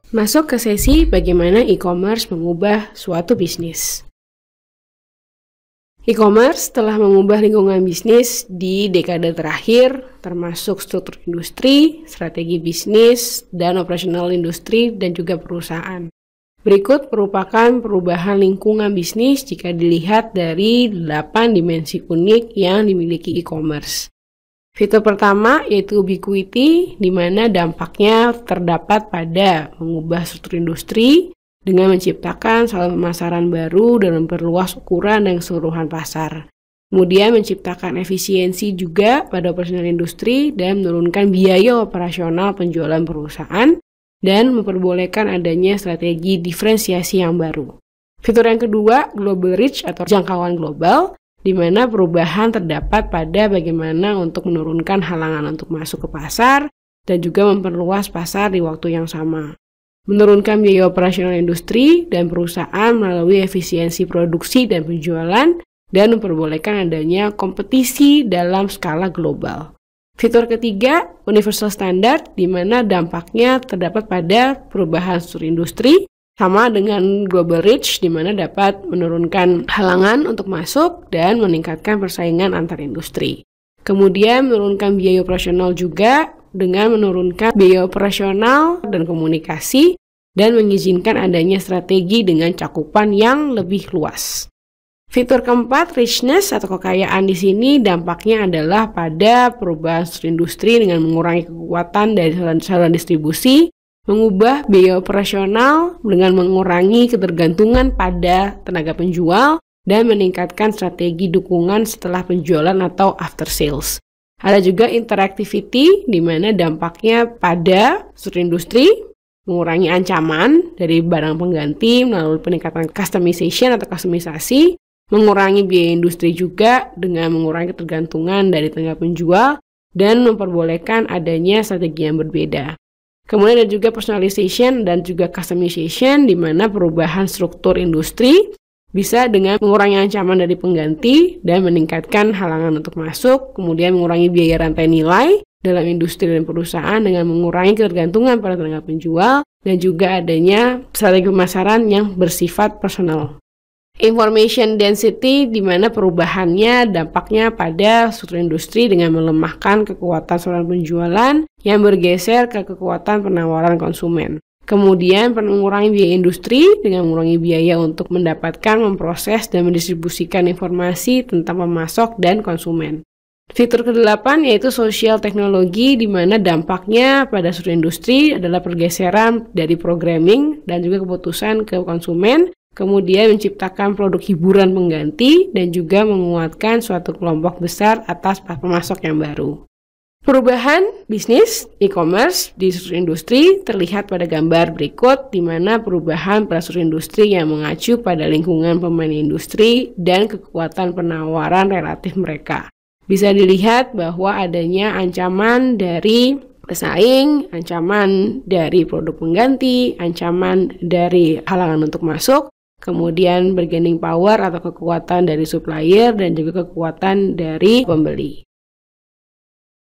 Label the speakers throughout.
Speaker 1: Masuk ke sesi bagaimana e-commerce mengubah suatu bisnis. E-commerce telah mengubah lingkungan bisnis di dekade terakhir, termasuk struktur industri, strategi bisnis, dan operasional industri dan juga perusahaan. Berikut merupakan perubahan lingkungan bisnis jika dilihat dari 8 dimensi unik yang dimiliki e-commerce. Fitur pertama yaitu ubiquity, di mana dampaknya terdapat pada mengubah struktur industri dengan menciptakan saluran pemasaran baru dan memperluas ukuran dan keseluruhan pasar. Kemudian menciptakan efisiensi juga pada operasional industri dan menurunkan biaya operasional penjualan perusahaan dan memperbolehkan adanya strategi diferensiasi yang baru. Fitur yang kedua, global reach atau jangkauan global, di mana perubahan terdapat pada bagaimana untuk menurunkan halangan untuk masuk ke pasar dan juga memperluas pasar di waktu yang sama. Menurunkan biaya operasional industri dan perusahaan melalui efisiensi produksi dan penjualan dan memperbolehkan adanya kompetisi dalam skala global. Fitur ketiga, universal standard, di mana dampaknya terdapat pada perubahan struktur industri, sama dengan global reach, di mana dapat menurunkan halangan untuk masuk dan meningkatkan persaingan antar industri. Kemudian menurunkan biaya operasional juga dengan menurunkan biaya operasional dan komunikasi dan mengizinkan adanya strategi dengan cakupan yang lebih luas. Fitur keempat, richness atau kekayaan di sini dampaknya adalah pada perubahan struktur industri dengan mengurangi kekuatan dari saluran distribusi, mengubah biaya operasional dengan mengurangi ketergantungan pada tenaga penjual dan meningkatkan strategi dukungan setelah penjualan atau after sales. Ada juga interactivity, di mana dampaknya pada struktur industri, mengurangi ancaman dari barang pengganti melalui peningkatan customization atau kustomisasi, mengurangi biaya industri juga dengan mengurangi ketergantungan dari tenaga penjual dan memperbolehkan adanya strategi yang berbeda. Kemudian ada juga personalization dan juga customization, di mana perubahan struktur industri bisa dengan mengurangi ancaman dari pengganti dan meningkatkan halangan untuk masuk, kemudian mengurangi biaya rantai nilai dalam industri dan perusahaan dengan mengurangi ketergantungan pada tenaga penjual dan juga adanya strategi pemasaran yang bersifat personal. Information density, di mana perubahannya dampaknya pada struktur industri dengan melemahkan kekuatan saluran penjualan yang bergeser ke kekuatan penawaran konsumen. Kemudian mengurangi biaya industri dengan mengurangi biaya untuk mendapatkan, memproses, dan mendistribusikan informasi tentang pemasok dan konsumen. Fitur ke-8 yaitu sosial teknologi, di mana dampaknya pada struktur industri adalah pergeseran dari programming dan juga keputusan ke konsumen, kemudian menciptakan produk hiburan pengganti dan juga menguatkan suatu kelompok besar atas pemasok yang baru. Perubahan bisnis e-commerce di struktur industri terlihat pada gambar berikut, di mana perubahan pada struktur industri yang mengacu pada lingkungan pemain industri dan kekuatan penawaran relatif mereka. Bisa dilihat bahwa adanya ancaman dari pesaing, ancaman dari produk pengganti, ancaman dari halangan untuk masuk, kemudian bargaining power atau kekuatan dari supplier dan juga kekuatan dari pembeli.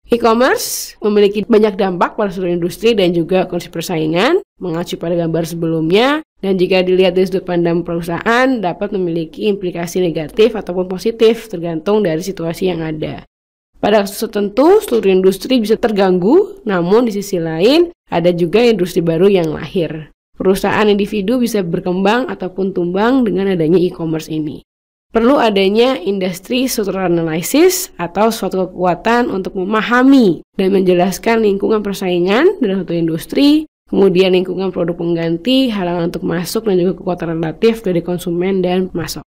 Speaker 1: E-commerce memiliki banyak dampak pada seluruh industri dan juga kondisi persaingan, mengacu pada gambar sebelumnya, dan jika dilihat dari sudut pandang perusahaan dapat memiliki implikasi negatif ataupun positif tergantung dari situasi yang ada. Pada kasus tertentu, seluruh industri bisa terganggu, namun di sisi lain ada juga industri baru yang lahir. Perusahaan individu bisa berkembang ataupun tumbang dengan adanya e-commerce ini. Perlu adanya industri structural analysis atau suatu kekuatan untuk memahami dan menjelaskan lingkungan persaingan dalam suatu industri, kemudian lingkungan produk pengganti, halangan untuk masuk, dan juga kekuatan relatif dari konsumen dan pemasok.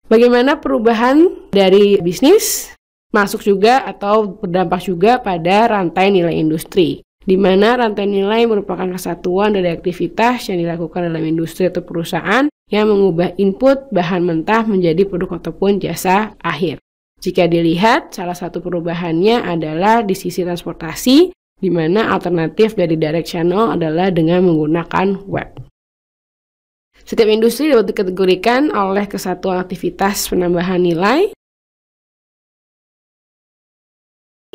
Speaker 1: Bagaimana perubahan dari bisnis masuk juga atau berdampak juga pada rantai nilai industri, di mana rantai nilai merupakan kesatuan dari aktivitas yang dilakukan dalam industri atau perusahaan yang mengubah input bahan mentah menjadi produk ataupun jasa akhir. Jika dilihat, salah satu perubahannya adalah di sisi transportasi, di mana alternatif dari direct channel adalah dengan menggunakan web. Setiap industri dapat dikategorikan oleh kesatuan aktivitas penambahan nilai,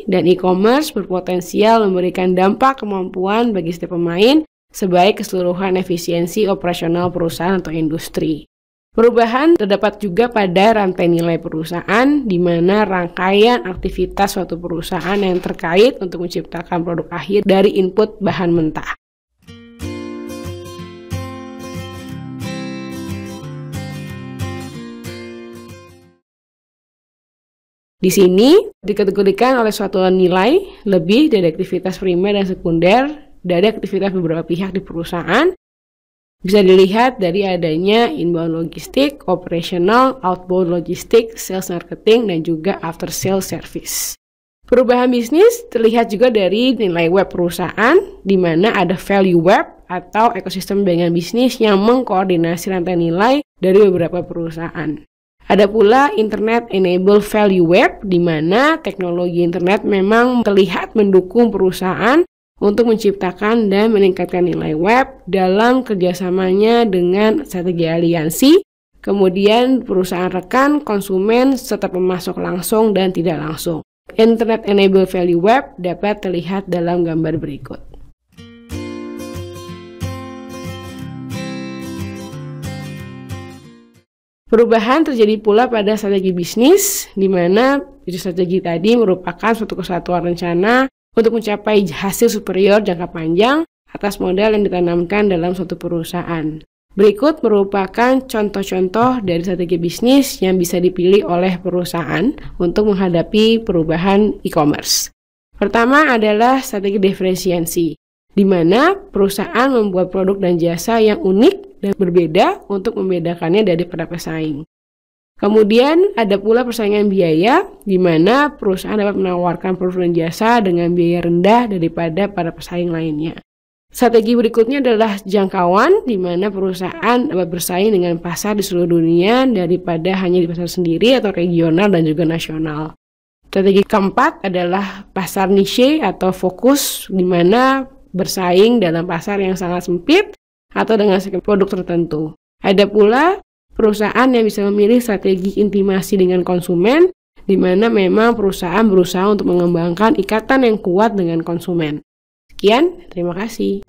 Speaker 1: dan e-commerce berpotensial memberikan dampak kemampuan bagi setiap pemain sebaik keseluruhan efisiensi operasional perusahaan atau industri. Perubahan terdapat juga pada rantai nilai perusahaan, di mana rangkaian aktivitas suatu perusahaan yang terkait untuk menciptakan produk akhir dari input bahan mentah. Di sini dikategorikan oleh suatu nilai lebih dari aktivitas primer dan sekunder dari aktivitas beberapa pihak di perusahaan. Bisa dilihat dari adanya inbound logistik, operational, outbound logistik, sales marketing, dan juga after sales service. Perubahan bisnis terlihat juga dari nilai web perusahaan, di mana ada value web atau ekosistem jaringan bisnis yang mengkoordinasi rantai nilai dari beberapa perusahaan. Ada pula Internet Enable Value Web, di mana teknologi internet memang terlihat mendukung perusahaan untuk menciptakan dan meningkatkan nilai web dalam kerjasamanya dengan strategi aliansi, kemudian perusahaan rekan, konsumen, serta pemasok langsung dan tidak langsung. Internet Enable Value Web dapat terlihat dalam gambar berikut. Perubahan terjadi pula pada strategi bisnis, di mana strategi tadi merupakan suatu kesatuan rencana untuk mencapai hasil superior jangka panjang atas modal yang ditanamkan dalam suatu perusahaan. Berikut merupakan contoh-contoh dari strategi bisnis yang bisa dipilih oleh perusahaan untuk menghadapi perubahan e-commerce. Pertama adalah strategi diferensiasi, di mana perusahaan membuat produk dan jasa yang unik dan berbeda untuk membedakannya dari para pesaing. Kemudian ada pula persaingan biaya, di mana perusahaan dapat menawarkan produk dan jasa dengan biaya rendah daripada para pesaing lainnya. Strategi berikutnya adalah jangkauan, di mana perusahaan dapat bersaing dengan pasar di seluruh dunia daripada hanya di pasar sendiri atau regional dan juga nasional. Strategi keempat adalah pasar niche atau fokus, di mana bersaing dalam pasar yang sangat sempit atau dengan produk tertentu. Ada pula perusahaan yang bisa memilih strategi intimasi dengan konsumen, di mana memang perusahaan berusaha untuk mengembangkan ikatan yang kuat dengan konsumen. Sekian, terima kasih.